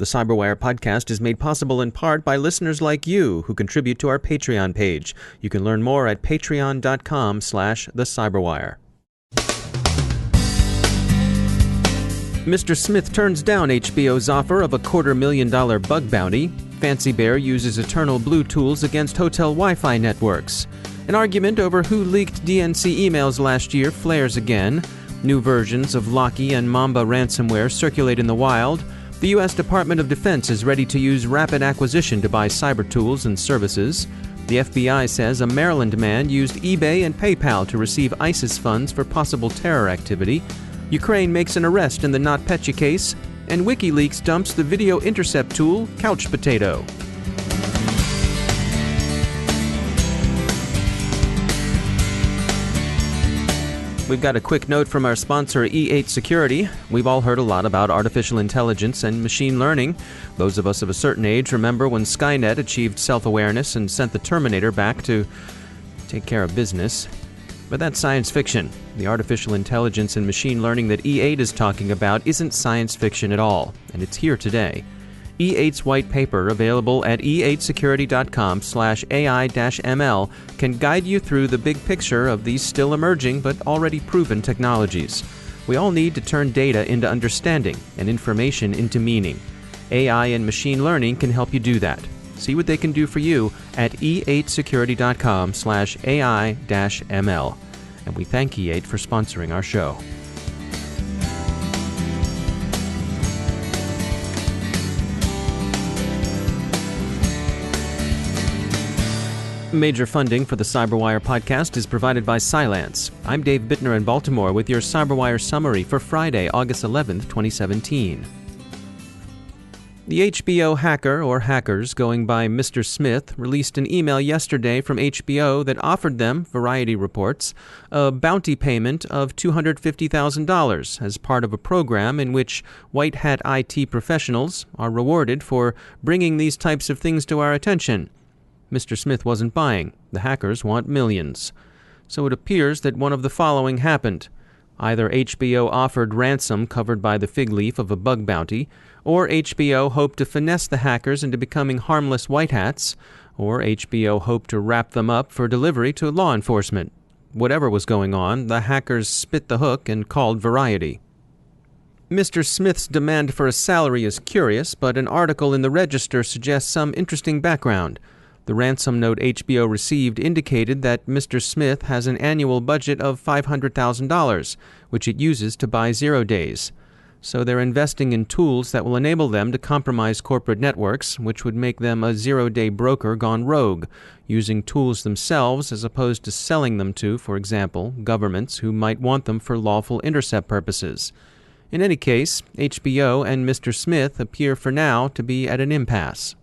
The CyberWire podcast is made possible in part by listeners like you who contribute to our Patreon page. You can learn more at patreon.com/thecyberwire. Mr. Smith turns down HBO's offer of a $250,000 bug bounty. Fancy Bear uses Eternal Blue tools against hotel Wi-Fi networks. An argument over who leaked DNC emails last year flares again. New versions of Locky and Mamba ransomware circulate in the wild. The U.S. Department of Defense is ready to use rapid acquisition to buy cyber tools and services. The FBI says a Maryland man used eBay and PayPal to receive ISIS funds for possible terror activity. Ukraine makes an arrest in the NotPetya case. And WikiLeaks dumps the video intercept tool Couch Potato. We've got a quick note from our sponsor, E8 Security. We've all heard a lot about artificial intelligence and machine learning. Those of us of a certain age remember when Skynet achieved self-awareness and sent the Terminator back to take care of business. But that's science fiction. The artificial intelligence and machine learning that E8 is talking about isn't science fiction at all, and it's here today. E8's white paper, available at e8security.com/AI-ML, can guide you through the big picture of these still emerging but already proven technologies. We all need to turn data into understanding and information into meaning. AI and machine learning can help you do that. See what they can do for you at e8security.com/AI-ML. And we thank E8 for sponsoring our show. Major funding for the CyberWire podcast is provided by Cylance. I'm Dave Bittner in Baltimore with your CyberWire summary for Friday, August 11th, 2017. The HBO hacker, or hackers, going by Mr. Smith, released an email yesterday from HBO that offered them, Variety reports, a bounty payment of $250,000 as part of a program in which white-hat IT professionals are rewarded for bringing these types of things to our attention. Mr. Smith wasn't buying. The hackers want millions. So it appears that one of the following happened. Either HBO offered ransom covered by the fig leaf of a bug bounty, or HBO hoped to finesse the hackers into becoming harmless white hats, or HBO hoped to wrap them up for delivery to law enforcement. Whatever was going on, the hackers spit the hook and called Variety. Mr. Smith's demand for a salary is curious, but an article in the Register suggests some interesting background. The ransom note HBO received indicated that Mr. Smith has an annual budget of $500,000, which it uses to buy 0 days. So they're investing in tools that will enable them to compromise corporate networks, which would make them a 0-day broker gone rogue, using tools themselves as opposed to selling them to, for example, governments who might want them for lawful intercept purposes. In any case, HBO and Mr. Smith appear for now to be at an impasse.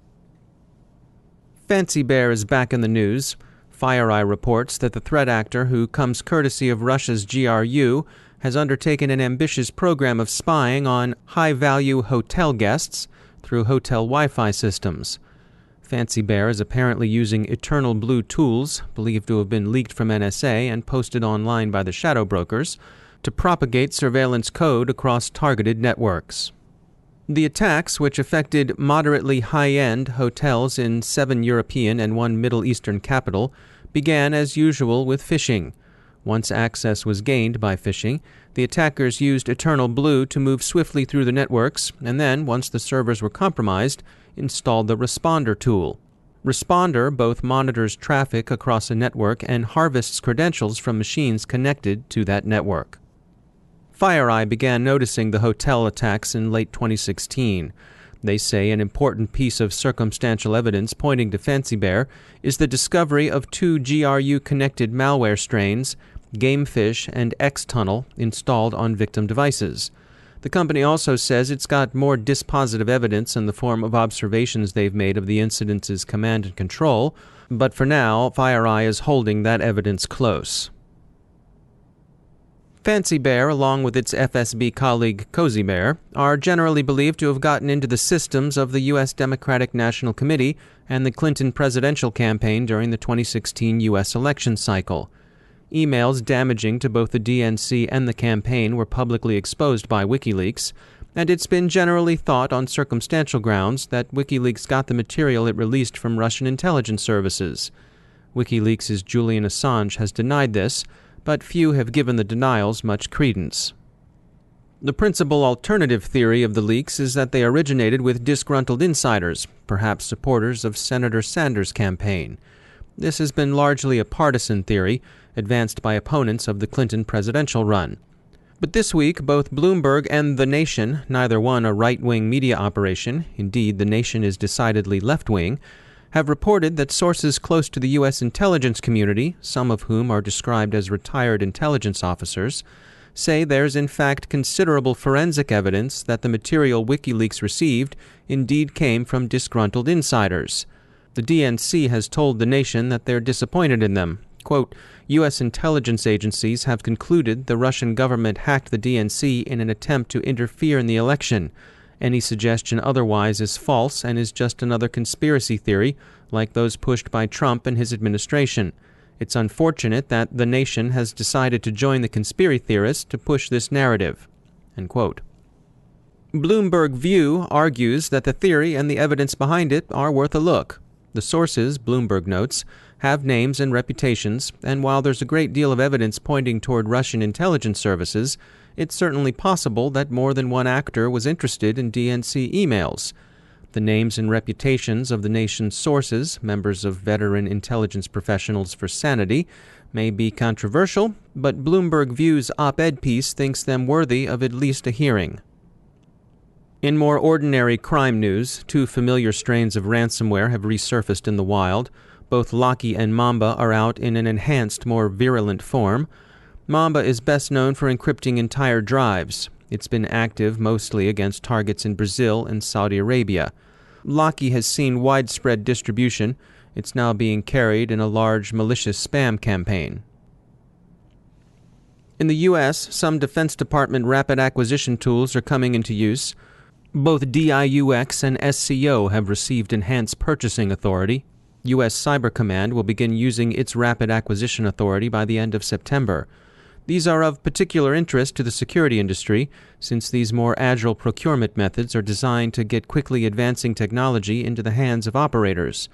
Fancy Bear is back in the news. FireEye reports that the threat actor, who comes courtesy of Russia's GRU, has undertaken an ambitious program of spying on high-value hotel guests through hotel Wi-Fi systems. Fancy Bear is apparently using Eternal Blue tools, believed to have been leaked from NSA and posted online by the shadow brokers, to propagate surveillance code across targeted networks. The attacks, which affected moderately high-end hotels in 7 European and 1 Middle Eastern capital, began as usual with phishing. Once access was gained by phishing, the attackers used Eternal Blue to move swiftly through the networks, and then, once the servers were compromised, installed the Responder tool. Responder both monitors traffic across a network and harvests credentials from machines connected to that network. FireEye began noticing the hotel attacks in late 2016. They say an important piece of circumstantial evidence pointing to Fancy Bear is the discovery of 2 GRU-connected malware strains, Gamefish and X-Tunnel, installed on victim devices. The company also says it's got more dispositive evidence in the form of observations they've made of the incident's command and control, but for now, FireEye is holding that evidence close. Fancy Bear, along with its FSB colleague Cozy Bear, are generally believed to have gotten into the systems of the U.S. Democratic National Committee and the Clinton presidential campaign during the 2016 U.S. election cycle. Emails damaging to both the DNC and the campaign were publicly exposed by WikiLeaks, and it's been generally thought on circumstantial grounds that WikiLeaks got the material it released from Russian intelligence services. WikiLeaks' Julian Assange has denied this, but few have given the denials much credence. The principal alternative theory of the leaks is that they originated with disgruntled insiders, perhaps supporters of Senator Sanders' campaign. This has been largely a partisan theory, advanced by opponents of the Clinton presidential run. But this week, both Bloomberg and The Nation, neither one a right-wing media operation, indeed The Nation is decidedly left-wing, have reported that sources close to the U.S. intelligence community, some of whom are described as retired intelligence officers, say there's in fact considerable forensic evidence that the material WikiLeaks received indeed came from disgruntled insiders. The DNC has told The Nation that they're disappointed in them. Quote, U.S. intelligence agencies have concluded the Russian government hacked the DNC in an attempt to interfere in the election. Any suggestion otherwise is false and is just another conspiracy theory, like those pushed by Trump and his administration. It's unfortunate that The Nation has decided to join the conspiracy theorists to push this narrative. End quote. Bloomberg View argues that the theory and the evidence behind it are worth a look. The sources, Bloomberg notes, have names and reputations, and while there's a great deal of evidence pointing toward Russian intelligence services, it's certainly possible that more than one actor was interested in DNC emails. The names and reputations of the nation's sources, members of veteran intelligence professionals for sanity, may be controversial, but Bloomberg View's op-ed piece thinks them worthy of at least a hearing. In more ordinary crime news, two familiar strains of ransomware have resurfaced in the wild. Both Locky and Mamba are out in an enhanced, more virulent form. Mamba is best known for encrypting entire drives. It's been active mostly against targets in Brazil and Saudi Arabia. Locky has seen widespread distribution. It's now being carried in a large malicious spam campaign. In the U.S., some Defense Department rapid acquisition tools are coming into use. Both DIUX and SCO have received enhanced purchasing authority. U.S. Cyber Command will begin using its rapid acquisition authority by the end of September. These are of particular interest to the security industry, since these more agile procurement methods are designed to get quickly advancing technology into the hands of operators.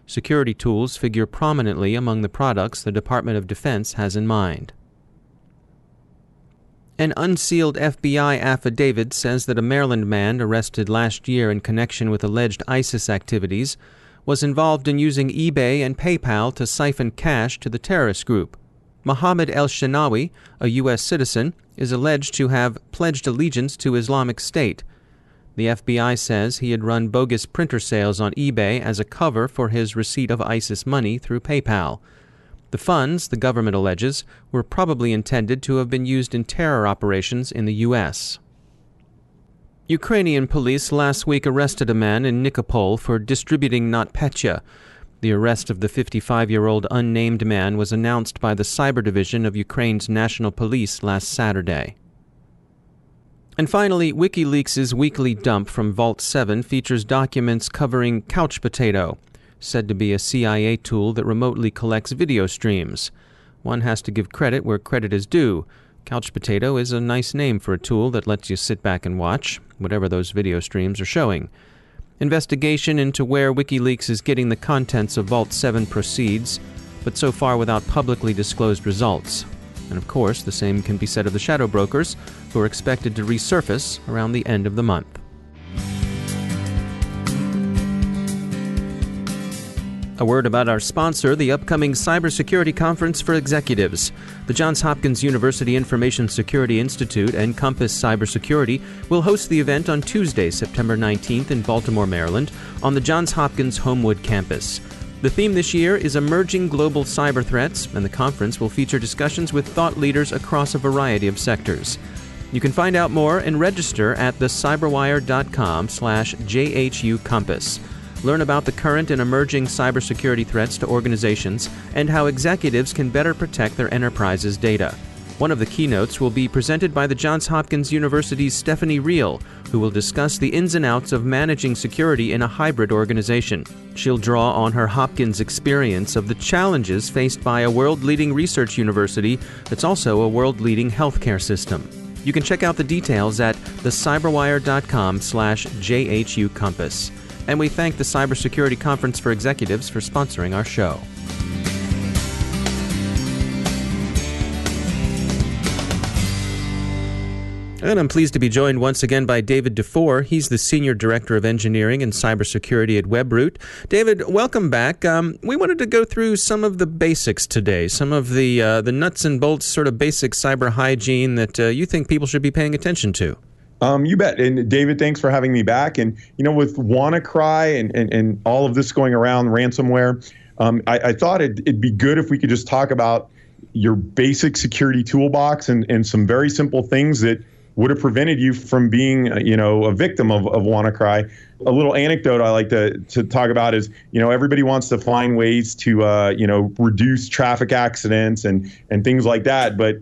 Security tools figure prominently among the products the Department of Defense has in mind. An unsealed FBI affidavit says that a Maryland man arrested last year in connection with alleged ISIS activities was involved in using eBay and PayPal to siphon cash to the terrorist group. Mohammed El-Shinawi, a U.S. citizen, is alleged to have pledged allegiance to Islamic State. The FBI says he had run bogus printer sales on eBay as a cover for his receipt of ISIS money through PayPal. The funds, the government alleges, were probably intended to have been used in terror operations in the U.S. Ukrainian police last week arrested a man in Nikopol for distributing NotPetya. The arrest of the 55-year-old unnamed man was announced by the Cyber Division of Ukraine's National Police last Saturday. And finally, WikiLeaks' weekly dump from Vault 7 features documents covering Couch Potato, said to be a CIA tool that remotely collects video streams. One has to give credit where credit is due. Couch Potato is a nice name for a tool that lets you sit back and watch whatever those video streams are showing. Investigation into where WikiLeaks is getting the contents of Vault 7 proceeds, but so far without publicly disclosed results. And of course, the same can be said of the shadow brokers, who are expected to resurface around the end of the month. A word about our sponsor, the upcoming Cybersecurity Conference for Executives. The Johns Hopkins University Information Security Institute and Compass Cybersecurity will host the event on Tuesday, September 19th in Baltimore, Maryland, on the Johns Hopkins Homewood campus. The theme this year is Emerging Global Cyber Threats, and the conference will feature discussions with thought leaders across a variety of sectors. You can find out more and register at thecyberwire.com/JHUCompass. Learn about the current and emerging cybersecurity threats to organizations and how executives can better protect their enterprise's data. One of the keynotes will be presented by the Johns Hopkins University's Stephanie Reel, who will discuss the ins and outs of managing security in a hybrid organization. She'll draw on her Hopkins experience of the challenges faced by a world-leading research university that's also a world-leading healthcare system. You can check out the details at thecyberwire.com/JHU Compass. And we thank the Cybersecurity Conference for Executives for sponsoring our show. And I'm pleased to be joined once again by David Dufour. He's the Senior Director of Engineering and Cybersecurity at WebRoot. David, welcome back. We wanted to go through some of the basics today, some of the nuts and bolts sort of basic cyber hygiene that you think people should be paying attention to. You bet. And David, thanks for having me back. And, with WannaCry and all of this going around, ransomware, I thought it'd be good if we could just talk about your basic security toolbox and some very simple things that would have prevented you from being, a victim of WannaCry. A little anecdote I like to talk about is, everybody wants to find ways to, reduce traffic accidents and things like that. But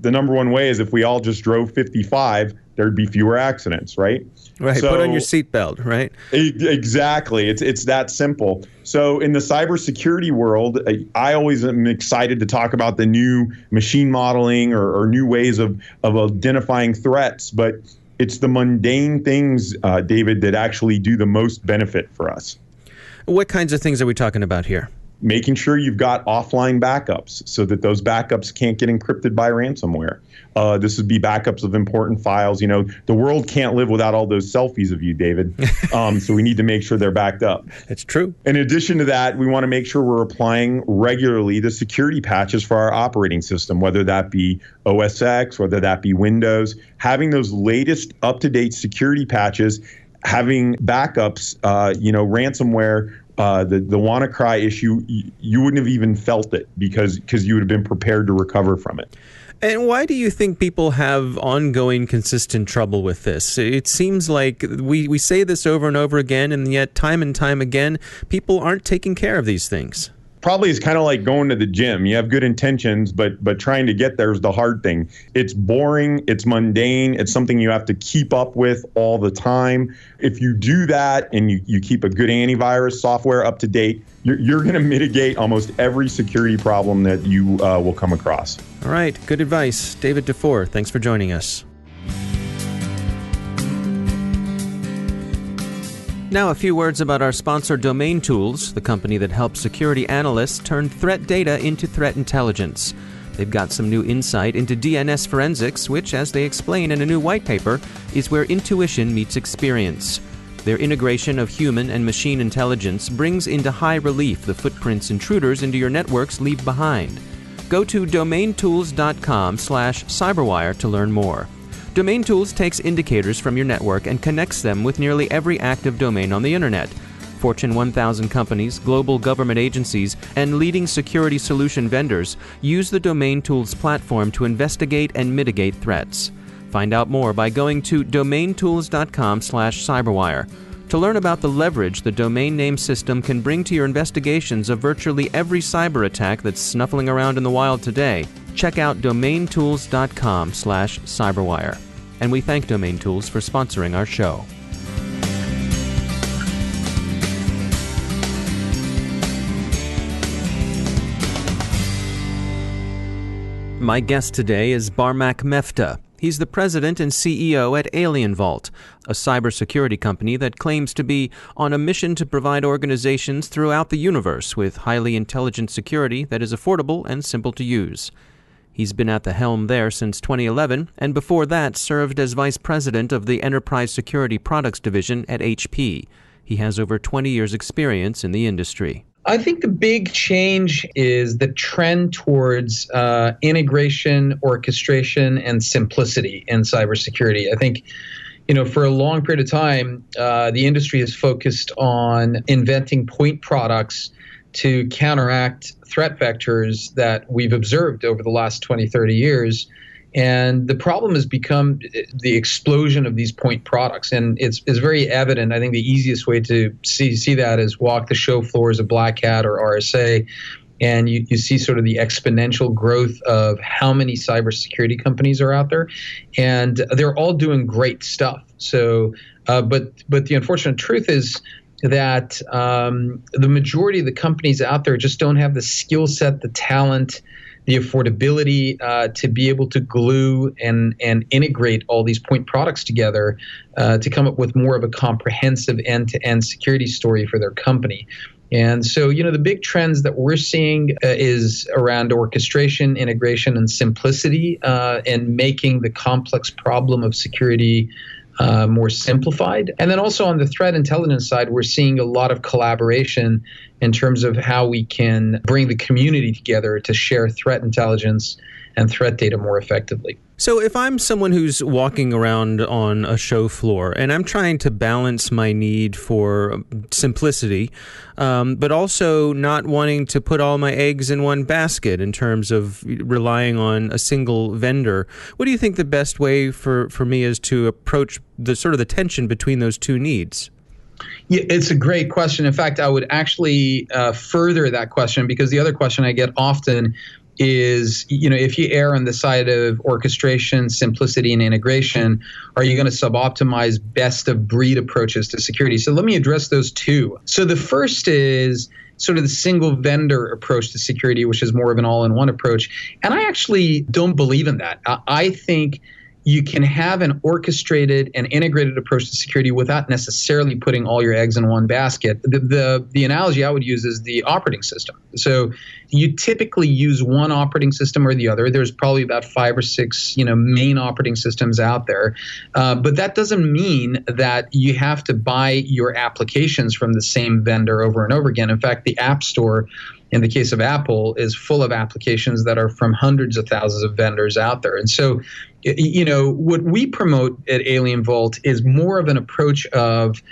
the number one way is if we all just drove 55, there'd be fewer accidents, right? Right. So, put on your seatbelt, right? Exactly. It's that simple. So in the cybersecurity world, I always am excited to talk about the new machine modeling or new ways of identifying threats. But it's the mundane things, David, that actually do the most benefit for us. What kinds of things are we talking about here? Making sure you've got offline backups so that those backups can't get encrypted by ransomware. This would be backups of important files. The world can't live without all those selfies of you, David. So we need to make sure they're backed up. It's true. In addition to that, we want to make sure we're applying regularly the security patches for our operating system, whether that be OS X, whether that be Windows. Having those latest up-to-date security patches, having backups, ransomware, the WannaCry issue, you wouldn't have even felt it because you would have been prepared to recover from it. And why do you think people have ongoing, consistent trouble with this? It seems like we say this over and over again, and yet time and time again, people aren't taking care of these things. Probably it's kind of like going to the gym. You have good intentions, but trying to get there is the hard thing. It's boring. It's mundane. It's something you have to keep up with all the time. If you do that and you keep a good antivirus software up to date, you're going to mitigate almost every security problem that you will come across. All right. Good advice. David Dufour, thanks for joining us. Now, a few words about our sponsor, Domain Tools, the company that helps security analysts turn threat data into threat intelligence. They've got some new insight into DNS forensics, which, as they explain in a new white paper, is where intuition meets experience. Their integration of human and machine intelligence brings into high relief the footprints intruders into your networks leave behind. Go to domaintools.com/cyberwire to learn more. Domain Tools takes indicators from your network and connects them with nearly every active domain on the Internet. Fortune 1000 companies, global government agencies, and leading security solution vendors use the Domain Tools platform to investigate and mitigate threats. Find out more by going to domaintools.com/cyberwire. To learn about the leverage the domain name system can bring to your investigations of virtually every cyber attack that's snuffling around in the wild today, check out domaintools.com/cyberwire. And we thank Domain Tools for sponsoring our show. My guest today is Barmak Mefta. He's the president and CEO at Alien Vault, a cybersecurity company that claims to be on a mission to provide organizations throughout the universe with highly intelligent security that is affordable and simple to use. He's been at the helm there since 2011, and before that served as vice president of the Enterprise Security Products Division at HP. He has over 20 years' experience in the industry. I think the big change is the trend towards integration, orchestration, and simplicity in cybersecurity. I think, for a long period of time, the industry has focused on inventing point products to counteract threat vectors that we've observed over the last 20, 30 years. And the problem has become the explosion of these point products. And it's very evident. I think the easiest way to see that is walk the show floors of Black Hat or RSA, and you see sort of the exponential growth of how many cybersecurity companies are out there. And they're all doing great stuff. So, but the unfortunate truth is that the majority of the companies out there just don't have the skill set, the talent, the affordability to be able to glue and integrate all these point products together to come up with more of a comprehensive end-to-end security story for their company. And so, the big trends that we're seeing is around orchestration, integration, and simplicity, and making the complex problem of security more simplified. And then also on the threat intelligence side, we're seeing a lot of collaboration in terms of how we can bring the community together to share threat intelligence and threat data more effectively. So if I'm someone who's walking around on a show floor and I'm trying to balance my need for simplicity, but also not wanting to put all my eggs in one basket in terms of relying on a single vendor, what do you think the best way for me is to approach the sort of the tension between those two needs? Yeah, it's a great question. In fact, I would actually further that question, because the other question I get often is, if you err on the side of orchestration, simplicity, and integration, are you going to suboptimize best of breed approaches to security? So let me address those two. So the first is sort of the single vendor approach to security, which is more of an all-in-one approach. And I actually don't believe in that. I think you can have an orchestrated and integrated approach to security without necessarily putting all your eggs in one basket. The analogy I would use is the operating system. So you typically use one operating system or the other. There's probably about 5 or 6, main operating systems out there. But that doesn't mean that you have to buy your applications from the same vendor over and over again. In fact, the App Store, in the case of Apple, is full of applications that are from hundreds of thousands of vendors out there. And so, what we promote at Alien Vault is more of an approach of,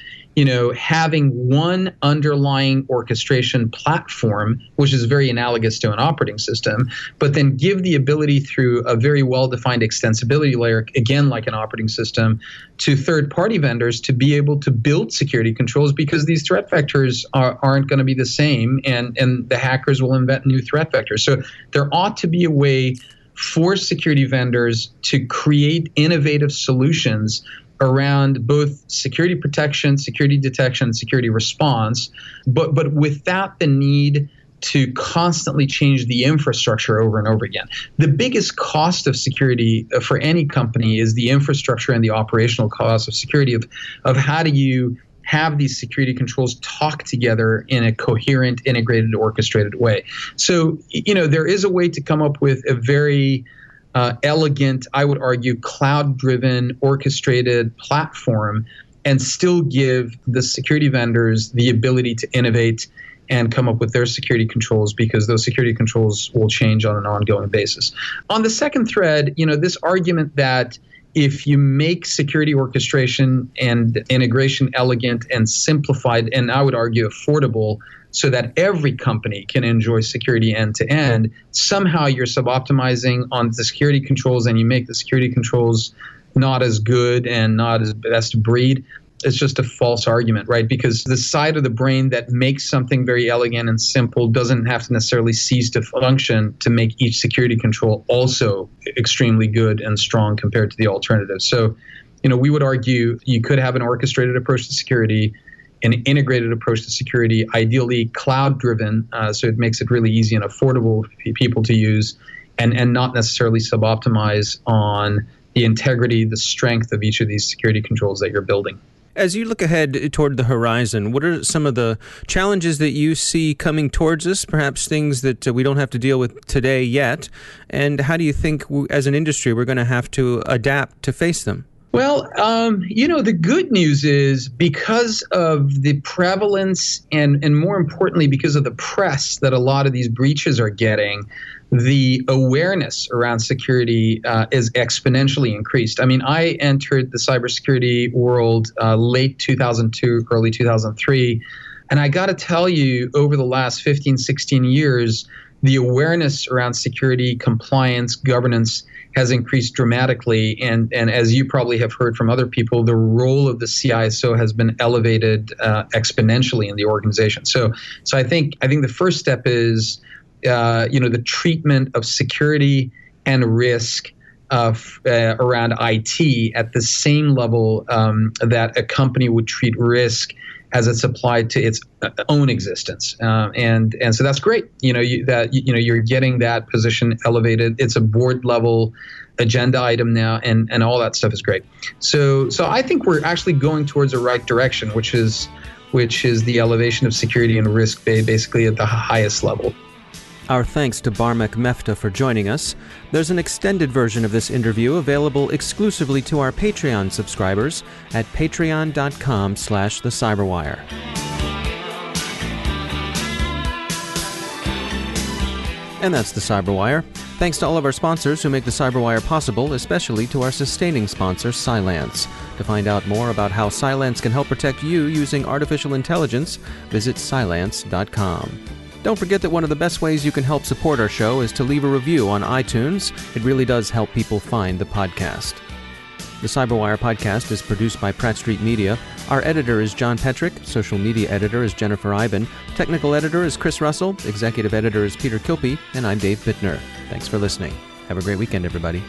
having one underlying orchestration platform, which is very analogous to an operating system, but then give the ability through a very well-defined extensibility layer, again, like an operating system, to third-party vendors to be able to build security controls, because these threat vectors aren't going to be the same, and the hackers will invent new threat vectors. So there ought to be a way for security vendors to create innovative solutions around both security protection, security detection, security response, but without the need to constantly change the infrastructure over and over again. The biggest cost of security for any company is the infrastructure and the operational cost of security, of how do you have these security controls talk together in a coherent, integrated, orchestrated way. So, there is a way to come up with a very elegant, I would argue, cloud-driven, orchestrated platform and still give the security vendors the ability to innovate and come up with their security controls, because those security controls will change on an ongoing basis. On the second thread, this argument that if you make security orchestration and integration elegant and simplified, and I would argue affordable, so that every company can enjoy security end-to-end, somehow you're suboptimizing on the security controls and you make the security controls not as good and not as best of breed. It's just a false argument, right? Because the side of the brain that makes something very elegant and simple doesn't have to necessarily cease to function to make each security control also extremely good and strong compared to the alternative. So, we would argue you could have an orchestrated approach to security, an integrated approach to security, ideally cloud-driven, so it makes it really easy and affordable for people to use, and not necessarily suboptimize on the integrity, the strength of each of these security controls that you're building. As you look ahead toward the horizon, what are some of the challenges that you see coming towards us, perhaps things that we don't have to deal with today yet, and how do you think as an industry we're going to have to adapt to face them? Well, the good news is, because of the prevalence and more importantly, because of the press that a lot of these breaches are getting, the awareness around security is exponentially increased. I mean, I entered the cybersecurity world late 2002, early 2003, and I got to tell you, over the last 15, 16 years, the awareness around security, compliance, governance has increased dramatically. And as you probably have heard from other people, the role of the CISO has been elevated exponentially in the organization. So I think the first step is, the treatment of security and risk around IT at the same level that a company would treat risk as it's applied to its own existence. And so that's great. You're getting that position elevated. It's a board level agenda item now, and all that stuff is great. So I think we're actually going towards the right direction, which is the elevation of security and risk basically at the highest level. Our thanks to Barmek Mefta for joining us. There's an extended version of this interview available exclusively to our Patreon subscribers at patreon.com/thecyberwire. And that's the Cyberwire. Thanks to all of our sponsors who make the Cyberwire possible, especially to our sustaining sponsor, Cylance. To find out more about how Cylance can help protect you using artificial intelligence, visit cylance.com. Don't forget that one of the best ways you can help support our show is to leave a review on iTunes. It really does help people find the podcast. The Cyberwire podcast is produced by Pratt Street Media. Our editor is John Petrick. Social media editor is Jennifer Iben. Technical editor is Chris Russell. Executive editor is Peter Kilpie. And I'm Dave Bittner. Thanks for listening. Have a great weekend, everybody.